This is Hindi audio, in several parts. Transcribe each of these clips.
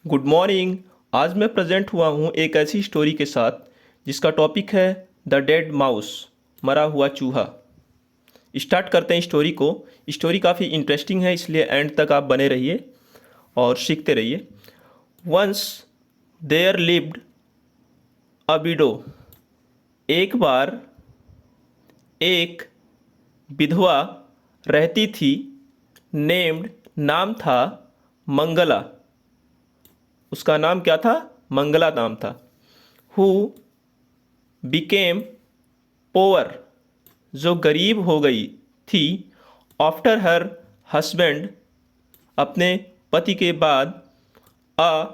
Good morning. आज मैं प्रेजेंट हुआ हूँ एक ऐसी स्टोरी के साथ जिसका टॉपिक है द डेड माउस, मरा हुआ चूहा। स्टार्ट करते हैं स्टोरी को। स्टोरी काफ़ी इंटरेस्टिंग है, इसलिए एंड तक आप बने रहिए और सीखते रहिए। Once there lived a widow. एक बार एक विधवा रहती थी। नेम्ड, नाम था मंगला। उसका नाम क्या था? मंगला नाम था। हु बिकेम पोअर, जो गरीब हो गई थी। आफ्टर हर हस्बैंड, अपने पति के बाद। A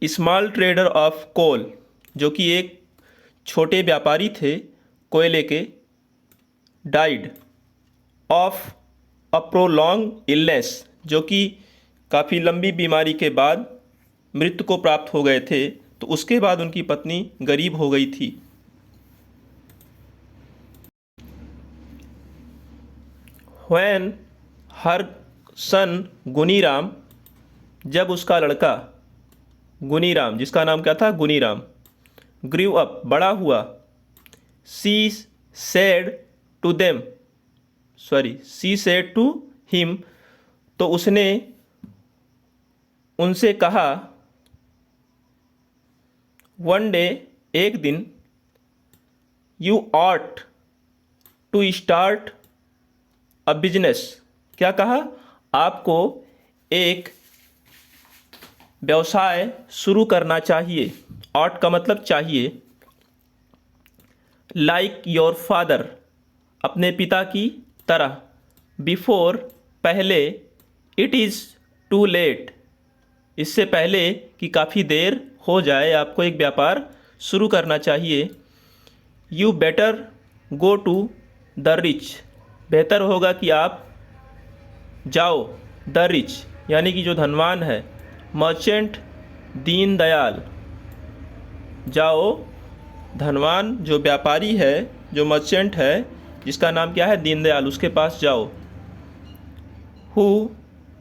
small trader of coal, जो कि एक छोटे व्यापारी थे कोयले के। Died of a prolong illness, जो कि काफ़ी लंबी बीमारी के बाद मृत्यु को प्राप्त हो गए थे। तो उसके बाद उनकी पत्नी गरीब हो गई थी। व्हेन हर सन गुनीराम, जब उसका लड़का गुनीराम, जिसका नाम क्या था? गुनीराम। ग्रीव अप, बड़ा हुआ। She said to them, she said to him, तो उसने उनसे कहा। वन डे, एक दिन। You ought to start a business, क्या कहा? आपको एक व्यवसाय शुरू करना चाहिए। ऑट का मतलब चाहिए। लाइक योर फादर, अपने पिता की तरह। बिफोर, पहले। इट इज़ टू लेट, इससे पहले कि काफ़ी देर हो जाए, आपको एक व्यापार शुरू करना चाहिए। You better go to the rich, बेहतर होगा कि आप जाओ। द रिच यानी कि जो धनवान है। मर्चेंट दीनदयाल, जाओ धनवान जो व्यापारी है, जो मर्चेंट है, जिसका नाम क्या है? दीनदयाल, उसके पास जाओ। Who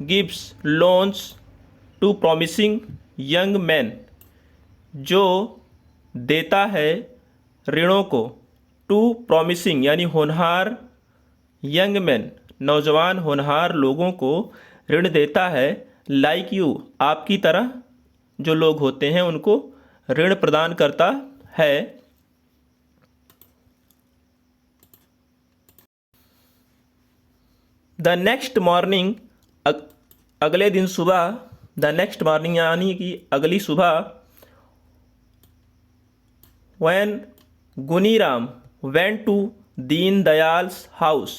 gives loans to promising young man, जो देता है ऋणों को। टू प्रॉमिसिंग यानी होनहार, यंग मैन नौजवान होनहार लोगों को ऋण देता है। लाइक यू, आपकी तरह जो लोग होते हैं उनको ऋण प्रदान करता है। द नेक्स्ट मॉर्निंग, अगले दिन सुबह। द नेक्स्ट मॉर्निंग यानी कि अगली सुबह। When गुनीराम went to Deen दयाल्स house,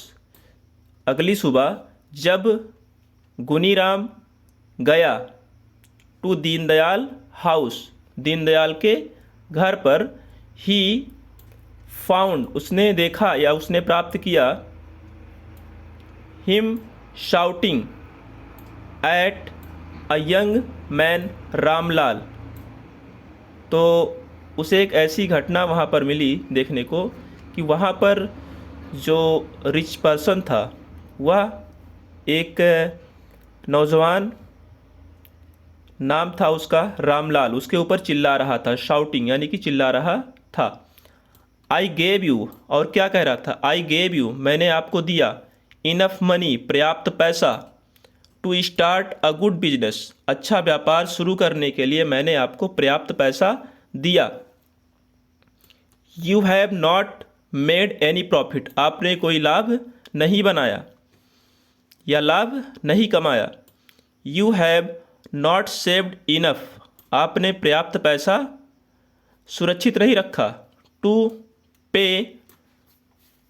अगली सुबह जब गुनीराम गया टू दीनदयाल हाउस, दीनदयाल के घर पर। ही फाउंड, उसने देखा या उसने प्राप्त किया। Him shouting at a young man Ramlal, तो उसे एक ऐसी घटना वहाँ पर मिली देखने को कि वहाँ पर जो रिच पर्सन था, वह एक नौजवान, नाम था उसका रामलाल, उसके ऊपर चिल्ला रहा था। शाउटिंग यानी कि चिल्ला रहा था। आई गेव यू, और क्या कह रहा था? आई गेव यू, मैंने आपको दिया। इनफ मनी, पर्याप्त पैसा। To start a good business, अच्छा व्यापार शुरू करने के लिए मैंने आपको पर्याप्त पैसा दिया। You have not made any profit, आपने कोई लाभ नहीं बनाया या लाभ नहीं कमाया। You have not saved enough, आपने पर्याप्त पैसा सुरक्षित नहीं रखा। टू पे,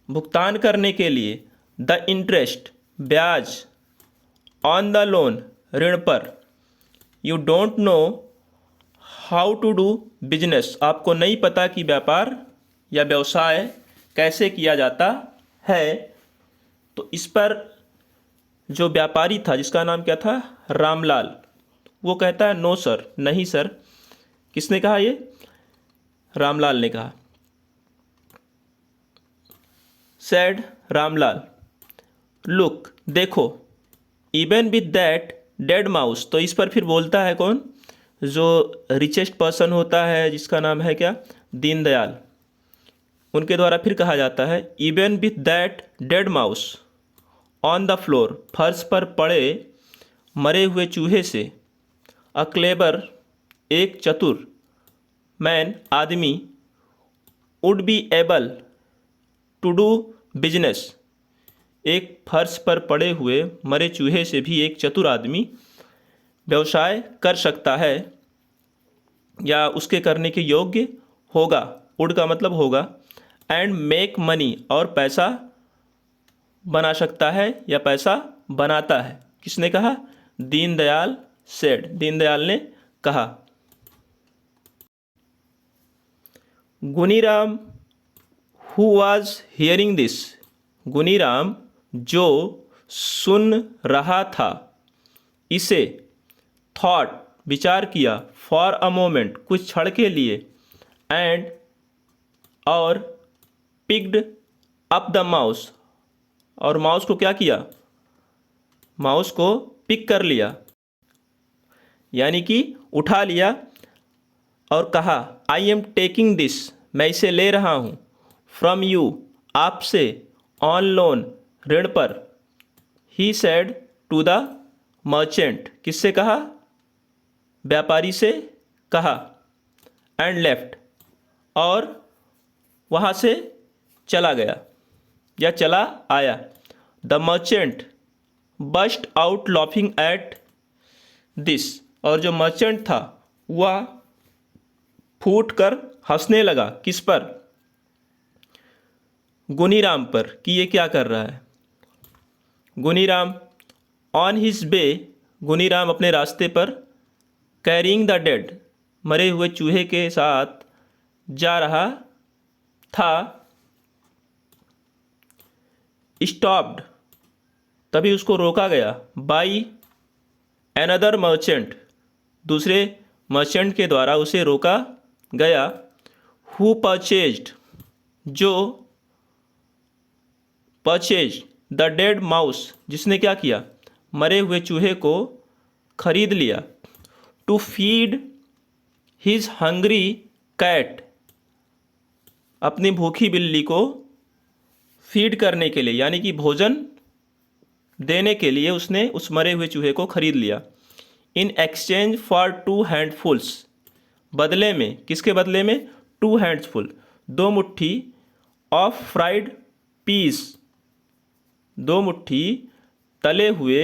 भुगतान करने के लिए। द इंटरेस्ट, ब्याज। ऑन द लोन, ऋण पर। You don't know how to do business, आपको नहीं पता कि व्यापार या व्यवसाय कैसे किया जाता है। तो इस पर जो व्यापारी था, जिसका नाम क्या था? रामलाल, वो कहता है नो सर, नहीं सर। किसने कहा ये? रामलाल ने कहा। सैड रामलाल, लुक, देखो। Even with that, dead mouse, तो इस पर फिर बोलता है कौन? जो रिचेस्ट पर्सन होता है, जिसका नाम है क्या, दीनदयाल, उनके द्वारा फिर कहा जाता है even with that dead mouse on the floor, फर्श पर पड़े मरे हुए चूहे से, अ क्लेबर, एक चतुर, मैन, आदमी, would be able to do business, एक फर्श पर पड़े हुए मरे चूहे से भी एक चतुर आदमी व्यवसाय कर सकता है या उसके करने के योग्य होगा, वुड का मतलब होगा, एंड मेक मनी, और पैसा बना सकता है या पैसा बनाता है। किसने कहा? दीनदयाल सेड, दीनदयाल ने कहा। गुनीराम हु वाज हियरिंग दिस, गुनीराम जो सुन रहा था इसे, थॉट विचार किया, फॉर अ मोमेंट कुछ क्षण के लिए, एंड और, पिक्ड अप द माउस, और माउस को क्या किया? माउस को पिक कर लिया, यानी कि उठा लिया, और कहा आई एम टेकिंग दिस, मैं इसे ले रहा हूँ, फ्रॉम यू, आपसे, ऑन लोन, ऋण पर, he said to the merchant, किससे कहा? व्यापारी से कहा, एंड लेफ्ट, और वहाँ से चला गया या चला आया। The merchant burst out laughing at this, और जो मर्चेंट था वह फूट कर हंसने लगा, किस पर? गुनीराम पर, कि ये क्या कर रहा है। गुनीराम ऑन हिज वे, गुनीराम अपने रास्ते पर, कैरिंग द डेड, मरे हुए चूहे के साथ जा रहा था, स्टॉप्ड, तभी उसको रोका गया, बाई एनदर मर्चेंट, दूसरे मर्चेंट के द्वारा उसे रोका गया, हु परचेज्ड, जो परचेज द डेड माउस, जिसने क्या किया? मरे हुए चूहे को खरीद लिया, to feed his hungry cat, अपनी भूखी बिल्ली को फीड करने के लिए, यानी कि भोजन देने के लिए उसने उस मरे हुए चूहे को खरीद लिया। इन एक्सचेंज फॉर 2 हैंडफुल्स, बदले में, किसके बदले में? 2 हैंड्सफुल, 2 मुट्ठी, ऑफ फ्राइड पीस, 2 मुट्ठी तले हुए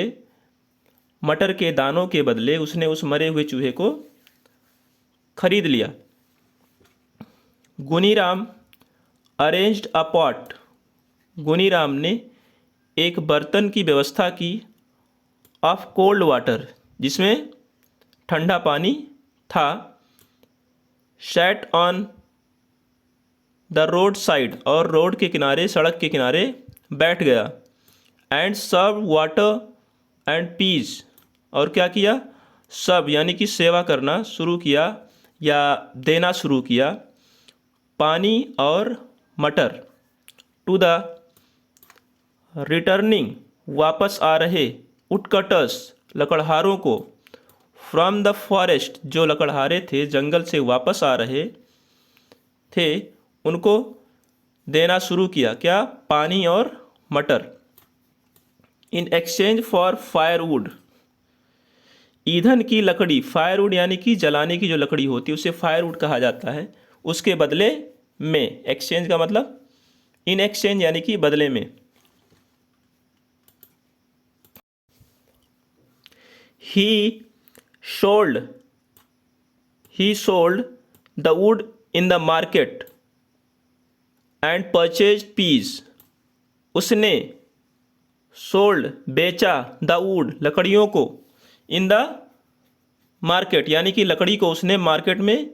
मटर के दानों के बदले उसने उस मरे हुए चूहे को खरीद लिया। गुनीराम अरेंज्ड अ पॉट, गुनीराम ने एक बर्तन की व्यवस्था की, ऑफ कोल्ड वाटर, जिसमें ठंडा पानी था, sat on the road side, और रोड के किनारे, सड़क के किनारे बैठ गया, and serve water and peas, और क्या किया? सब, यानी कि सेवा करना शुरू किया या देना शुरू किया, पानी और मटर, टू द रिटर्निंग, वापस आ रहे, वुडकटर्स, लकड़हारों को, फ्रॉम द फॉरेस्ट, जो लकड़हारे थे जंगल से वापस आ रहे थे, उनको देना शुरू किया, क्या? पानी और मटर। इन एक्सचेंज फॉर फायरवुड, ईंधन की लकड़ी, फायरवुड यानी कि जलाने की जो लकड़ी होती है उसे फायरवुड कहा जाता है, उसके बदले में, एक्सचेंज का मतलब इन एक्सचेंज यानी कि बदले में। He sold the wood in the market and purchased peas. उसने sold बेचा the wood लकड़ियों को in the market यानी कि लकड़ी को उसने मार्केट में,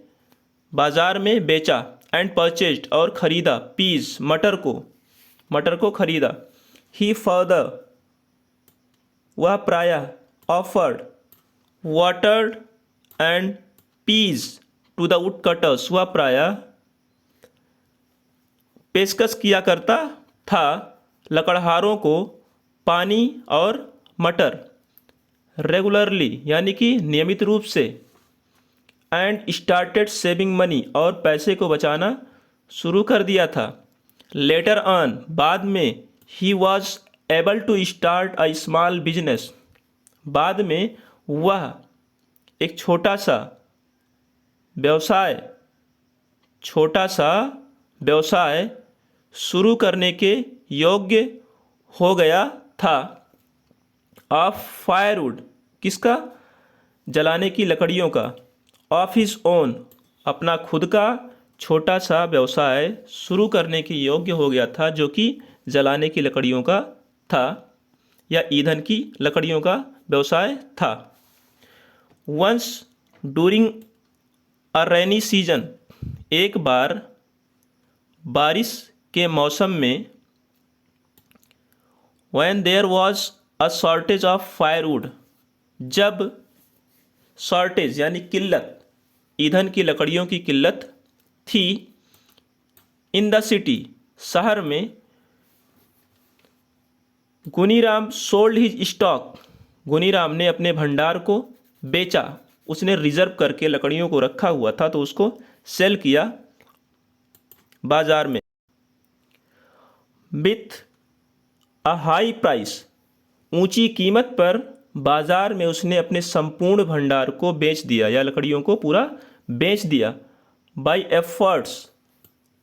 बाजार में बेचा, and purchased और खरीदा, peas मटर को खरीदा। He further वह प्रायः offered watered and peas to the woodcutters, वह प्रायः पेशकश किया करता था लकड़हारों को पानी और मटर, रेगुलरली यानी कि नियमित रूप से, एंड स्टार्टेड सेविंग मनी और पैसे को बचाना शुरू कर दिया था। लेटर ऑन बाद में, he was able to start a small business, बाद में वह एक छोटा सा व्यवसाय शुरू करने के योग्य हो गया था। ऑफ फायरवुड किसका? जलाने की लकड़ियों का। ऑफ हिज ओन अपना खुद का छोटा सा व्यवसाय शुरू करने के योग्य हो गया था, जो कि जलाने की लकड़ियों का था या ईंधन की लकड़ियों का व्यवसाय था। Once during a rainy season, एक बार बारिश के मौसम में, when there was a shortage of firewood, जब शॉर्टेज यानी किल्लत, ईंधन की लकड़ियों की किल्लत थी, इन द सिटी शहर में, गुनीराम सोल्ड हिज स्टॉक, गुनीराम ने अपने भंडार को बेचा। उसने रिजर्व करके लकड़ियों को रखा हुआ था तो उसको सेल किया बाजार में। विथ अ हाई प्राइस, ऊंची कीमत पर बाजार में उसने अपने संपूर्ण भंडार को बेच दिया या लकड़ियों को पूरा बेच दिया। बाय एफर्ट्स,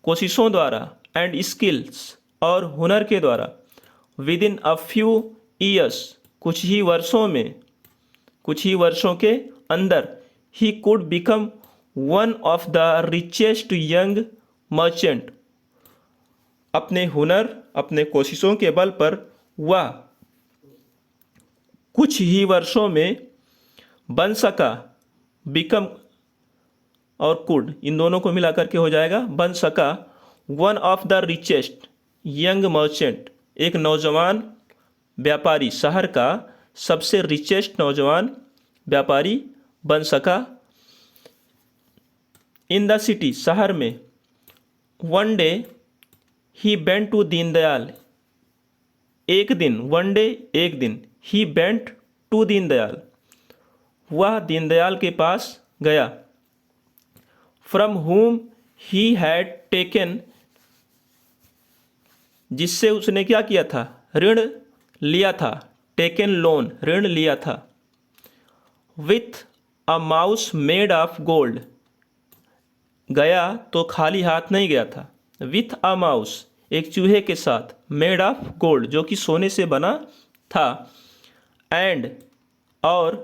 कोशिशों द्वारा, एंड स्किल्स और हुनर के द्वारा, with in a few years, कुछ ही वर्षों के अंदर, he could become one of the richest young merchant, अपने हुनर, अपने कोशिशों के बल पर वह कुछ ही वर्षों में बन सका। बिकम और कुड इन दोनों को मिलाकर के हो जाएगा बन सका। One of the richest young merchant, एक नौजवान व्यापारी, शहर का सबसे रिचेस्ट नौजवान व्यापारी बन सका। इन द सिटी, शहर में। One day he went to Deendayal, एक दिन, वन डे एक दिन, ही बेंट टू दीनदयाल, वह दीनदयाल के पास गया। From whom he had taken, जिससे उसने क्या किया था? ऋण लिया था। टेकन लोन, ऋण लिया था। With a mouse made of gold, गया तो खाली हाथ नहीं गया था। विथ अ माउस, एक चूहे के साथ, मेड ऑफ गोल्ड, जो कि सोने से बना था। एंड और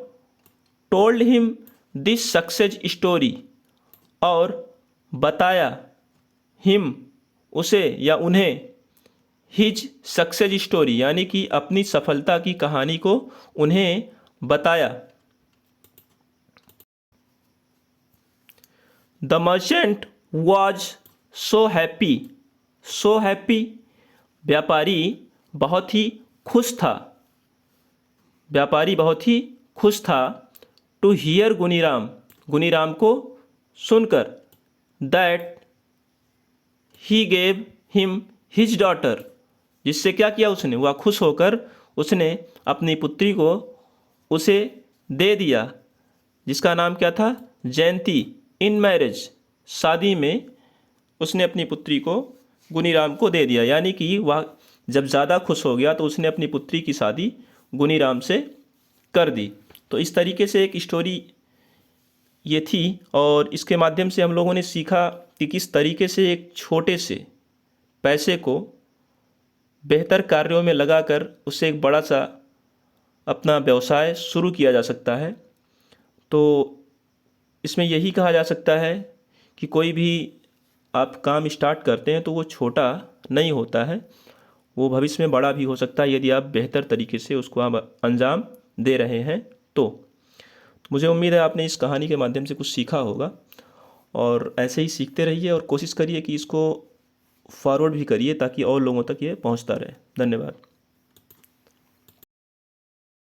told him this success story, और बताया हिम, उसे या उन्हें, हिज सक्सेस स्टोरी यानी कि अपनी सफलता की कहानी को उन्हें बताया। The merchant was so happy, so happy, व्यापारी बहुत ही खुश था, व्यापारी बहुत ही खुश था। टू हियर गुनीराम, गुनीराम को सुनकर। That he gave him his daughter, जिससे क्या किया उसने? वह खुश होकर उसने अपनी पुत्री को उसे दे दिया, जिसका नाम क्या था? जयंती। इन मैरिज, शादी में उसने अपनी पुत्री को गुनीराम को दे दिया। यानी कि वह जब ज़्यादा खुश हो गया तो उसने अपनी पुत्री की शादी गुनीराम से कर दी। तो इस तरीके से एक स्टोरी ये थी, और इसके माध्यम से हम लोगों ने सीखा कि किस तरीके से एक छोटे से पैसे को बेहतर कार्यों में लगाकर उससे एक बड़ा सा अपना व्यवसाय शुरू किया जा सकता है। तो इसमें यही कहा जा सकता है कि कोई भी आप काम स्टार्ट करते हैं तो वो छोटा नहीं होता है, वो भविष्य में बड़ा भी हो सकता है यदि आप बेहतर तरीके से उसको आप अंजाम दे रहे हैं। तो मुझे उम्मीद है आपने इस कहानी के माध्यम से कुछ सीखा होगा, और ऐसे ही सीखते रहिए और कोशिश करिए कि इसको फॉरवर्ड भी करिए ताकि और लोगों तक ये पहुंचता रहे। धन्यवाद।